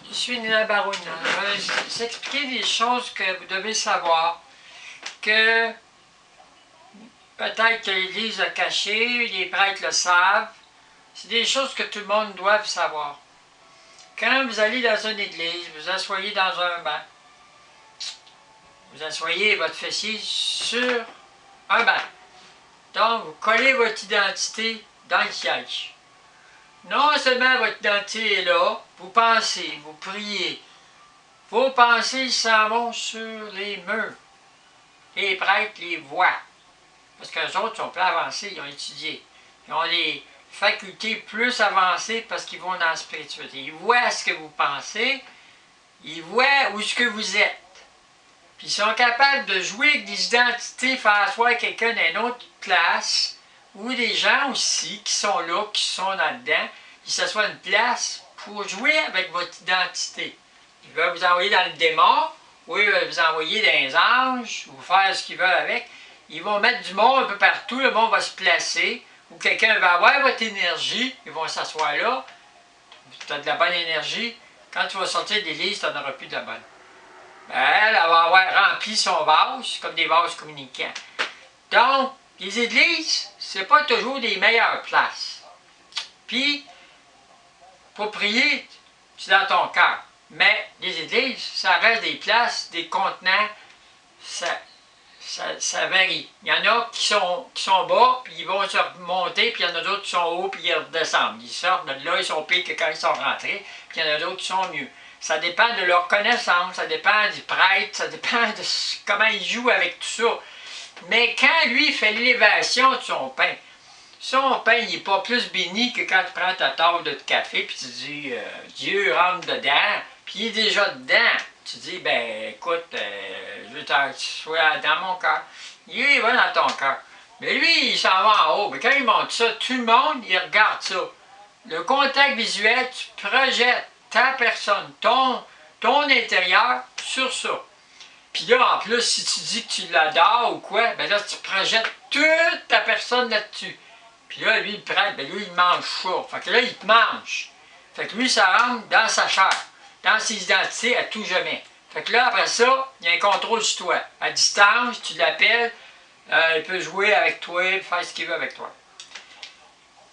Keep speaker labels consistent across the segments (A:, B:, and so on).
A: Je suis Nina Barouna. Je vais vous expliquer des choses que vous devez savoir, que peut-être que l'Église a caché, les prêtres le savent. C'est des choses que tout le monde doit savoir. Quand vous allez dans une église, vous asseyez dans un banc. Vous asseyez votre fessier sur un banc. Donc, vous collez votre identité dans le siège. Non seulement votre identité est là, vous pensez, vous priez. Vos pensées s'en vont sur les murs. Les prêtres les voient. Parce qu'eux autres sont plus avancés, ils ont étudié. Ils ont des facultés plus avancées parce qu'ils vont dans la spiritualité. Ils voient ce que vous pensez, ils voient où ce que vous êtes. Puis ils sont capables de jouer avec des identités, faire asseoir quelqu'un d'une autre classe, ou des gens aussi qui sont là, qui sont là-dedans, ils s'assoient une place pour jouer avec votre identité. Ils veulent vous envoyer dans le démon, ou ils veulent vous envoyer dans les anges, ou faire ce qu'ils veulent avec. Ils vont mettre du monde un peu partout, le monde va se placer, ou quelqu'un va avoir votre énergie, ils vont s'asseoir là, tu as de la bonne énergie, quand tu vas sortir de l'église, tu n'en auras plus de la bonne. Ben, elle va avoir rempli son vase, comme des vases communicants. Donc, les églises, c'est pas toujours les meilleures places. Puis, pour prier, c'est dans ton cœur. Mais les églises, ça reste des places, des contenants, ça varie. Il y en a qui sont bas, puis ils vont se remonter, puis il y en a d'autres qui sont hauts, puis ils redescendent. Ils sortent de là, ils sont pires que quand ils sont rentrés, puis il y en a d'autres qui sont mieux. Ça dépend de leur connaissance, ça dépend du prêtre, ça dépend de comment ils jouent avec tout ça. Mais quand lui fait l'élévation de son pain il n'est pas plus béni que quand tu prends ta tasse de café puis tu dis Dieu rentre dedans, puis il est déjà dedans. Tu dis, ben écoute, je veux que tu sois dans mon cœur. Il va dans ton cœur. Mais lui, il s'en va en haut. Mais quand il monte ça, tout le monde, il regarde ça. Le contact visuel, tu projettes ta personne, ton intérieur sur ça. Puis là, en plus, si tu dis que tu l'adores ou quoi, ben là, tu projettes toute ta personne là-dessus. Puis là, lui, le prêtre, ben lui, il mange ça. Fait que là, il te mange. Fait que lui, ça rentre dans sa chair, dans ses identités à tout jamais. Fait que là, après ça, il y a un contrôle sur toi. À distance, tu l'appelles, il peut jouer avec toi, faire ce qu'il veut avec toi.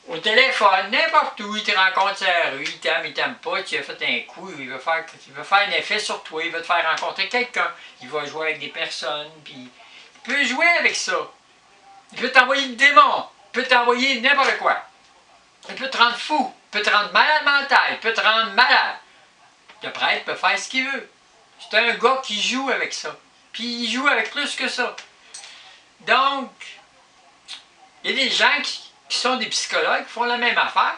A: Au téléphone, n'importe où, il te rencontre sur la rue, il t'aime pas, tu as fait un coup, il veut faire un effet sur toi, il veut te faire rencontrer quelqu'un, il va jouer avec des personnes, puis il peut jouer avec ça. Il peut t'envoyer le démon, il peut t'envoyer n'importe quoi. Il peut te rendre fou, il peut te rendre malade mental, il peut te rendre malade. Le prêtre peut faire ce qu'il veut. C'est un gars qui joue avec ça. Puis il joue avec plus que ça. Donc, il y a des gens qui sont des psychologues, qui font la même affaire,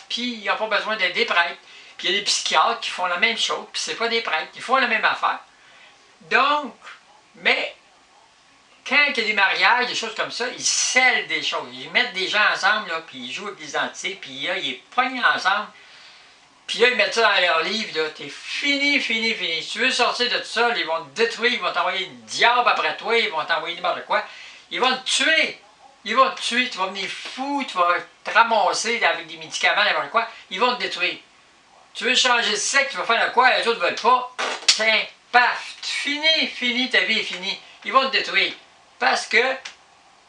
A: puis ils n'ont pas besoin d'être des prêtres. Puis il y a des psychiatres qui font la même chose, puis c'est pas des prêtres, ils font la même affaire. Donc, mais quand il y a des mariages, des choses comme ça, ils scellent des choses. Ils mettent des gens ensemble, là, puis ils jouent avec des entités, puis là, ils les pognent ensemble. Puis là, ils mettent ça dans leur livre, là, t'es fini, fini, fini. Si tu veux sortir de tout ça, ils vont te détruire, ils vont t'envoyer le diable après toi, ils vont t'envoyer n'importe quoi. Ils vont te tuer. Ils vont te tuer, tu vas venir fou, tu vas te ramasser avec des médicaments, n'importe quoi. Ils vont te détruire. Tu veux changer de sexe, tu vas faire de quoi, les autres ne veulent pas. Tiens, paf, fini, ta vie est finie. Ils vont te détruire. Parce que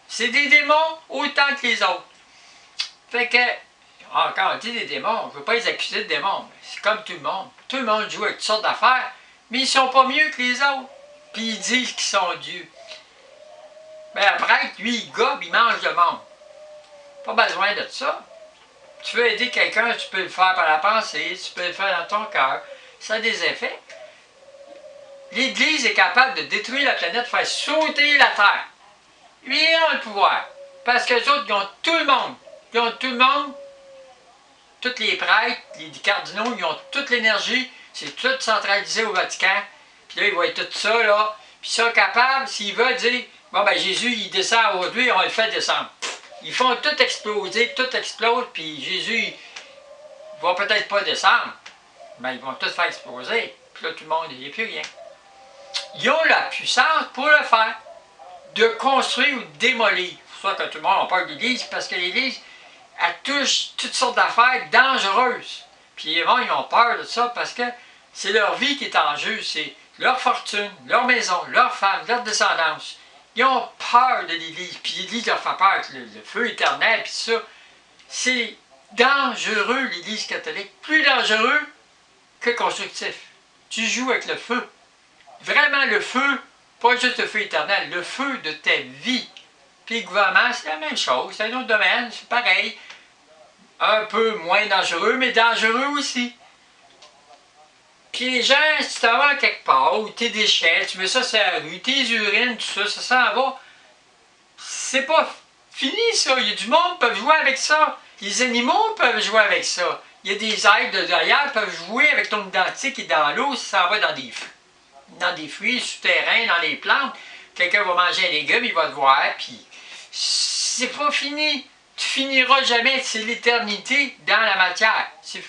A: c'est des démons autant que les autres. Fait que, quand on dit des démons, on ne veut pas les accuser de démons. C'est comme tout le monde. Tout le monde joue avec toutes sortes d'affaires, mais ils ne sont pas mieux que les autres. Puis ils disent qu'ils sont Dieu. Mais après, lui, il gobe, il mange le monde. Pas besoin de ça. Tu veux aider quelqu'un, tu peux le faire par la pensée, tu peux le faire dans ton cœur. Ça a des effets. L'Église est capable de détruire la planète, de faire sauter la Terre. Lui, ils ont le pouvoir. Parce que les autres, ils ont tout le monde. Ils ont tout le monde. Tous les prêtres, les cardinaux, ils ont toute l'énergie. C'est tout centralisé au Vatican. Puis là, ils voient tout ça, là. Puis ils sont capables, s'ils veulent dire, bon, ben Jésus, il descend aujourd'hui, on le fait descendre. Ils font tout exploser, tout explose, puis Jésus, il va peut-être pas descendre, mais ils vont tout faire exploser. Puis là, tout le monde, il n'y a plus rien. Ils ont la puissance pour le faire, de construire ou de démolir. C'est pour ça que tout le monde a peur de l'Église, parce que l'Église, elle touche toutes sortes d'affaires dangereuses. Puis bon, ils ont peur de ça parce que c'est leur vie qui est en jeu, c'est leur fortune, leur maison, leur femme, leur descendance. Ils ont peur de l'Église, puis l'Église leur fait peur, le feu éternel, puis ça. C'est dangereux, l'Église catholique, plus dangereux que constructif. Tu joues avec le feu. Vraiment le feu, pas juste le feu éternel, le feu de ta vie. Puis le gouvernement, c'est la même chose, c'est un autre domaine, c'est pareil. Un peu moins dangereux, mais dangereux aussi. Puis les gens, si tu t'en vas quelque part, ou tes déchets, tu mets ça sur la rue, tes urines, tout ça, ça s'en va. C'est pas fini ça, il y a du monde qui peut jouer avec ça. Les animaux peuvent jouer avec ça. Il y a des êtres de derrière qui peuvent jouer avec ton identité qui est dans l'eau, si ça va dans des fruits souterrains, dans les plantes. Quelqu'un va manger un légume, il va te voir, puis c'est pas fini. Tu finiras jamais, c'est l'éternité dans la matière. C'est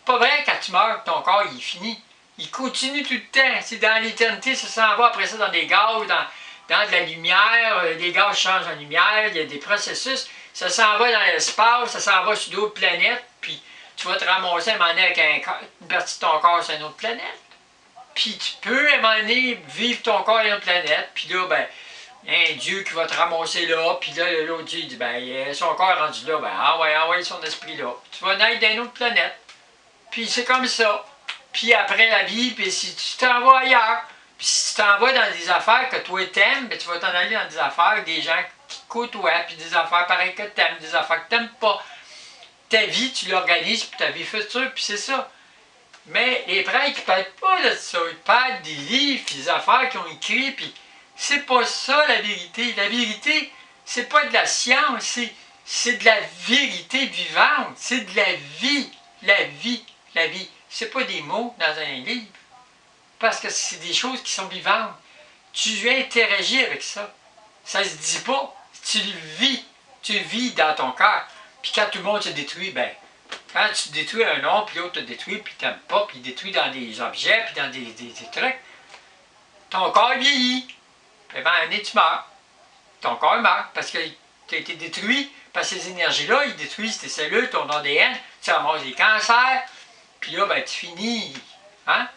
A: pas vrai quand tu meurs, ton corps il est fini. Il continue tout le temps. C'est dans l'éternité, ça s'en va après ça dans des gaz, dans de la lumière, les gaz changent en lumière, il y a des processus. Ça s'en va dans l'espace, ça s'en va sur d'autres planètes, puis tu vas te ramasser à un moment donné avec une partie de ton corps sur une autre planète. Puis tu peux à un moment donné vivre ton corps sur une autre planète, puis là, ben, un Dieu qui va te ramasser là, puis là, l'autre Dieu dit, ben, son corps est rendu là, ben, envoie son esprit là. Tu vas naître dans une autre planète. Puis c'est comme ça. Puis après la vie, puis si tu t'en vas ailleurs, puis si tu t'en vas dans des affaires que toi t'aimes, ben, tu vas t'en aller dans des affaires avec des gens qui te côtoient, puis des affaires pareilles que t'aimes, des affaires que t'aimes pas. Ta vie, tu l'organises pour ta vie future, puis c'est ça. Mais les prêtres, ils ne parlent pas de ça. Ils parlent des livres, puis des affaires qu'ils ont écrites, puis c'est pas ça la vérité. La vérité, c'est pas de la science, c'est de la vérité vivante. C'est de la vie. La vie. La vie. C'est pas des mots dans un livre. Parce que c'est des choses qui sont vivantes. Tu interagis avec ça. Ça se dit pas. Tu le vis. Tu le vis dans ton cœur. Puis quand tout le monde se détruit, ben, quand tu détruis un nom, puis l'autre te détruit, puis t'aimes pas, puis il détruit dans des objets, puis dans des trucs, ton corps vieillit. Puis ben, un année, tu meurs. Ton corps meurt parce que tu as été détruit, parce que ces énergies-là, ils détruisent tes cellules, ton ADN, tu ramasses des cancers, puis là, ben, tu finis. Hein?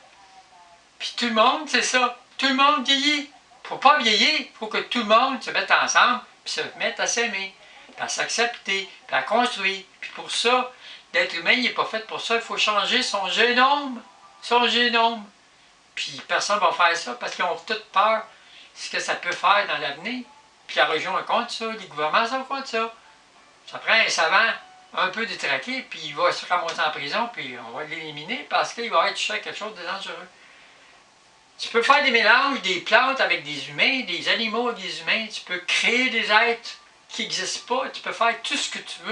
A: Puis tout le monde, c'est ça. Tout le monde vieillit. Faut pas vieillir, il faut que tout le monde se mette ensemble, puis se mette à s'aimer, puis à s'accepter, puis à construire. Puis pour ça, l'être humain, il n'est pas fait pour ça. Il faut changer son génome. Son génome. Puis personne ne va faire ça parce qu'ils ont toute peur de ce que ça peut faire dans l'avenir. Puis la région est contre ça, les gouvernements sont contre ça. Ça prend un savant un peu détraqué, puis il va se ramasser en prison, puis on va l'éliminer parce qu'il va être touché à quelque chose de dangereux. Tu peux faire des mélanges des plantes avec des humains, des animaux avec des humains. Tu peux créer des êtres qui n'existent pas. Tu peux faire tout ce que tu veux.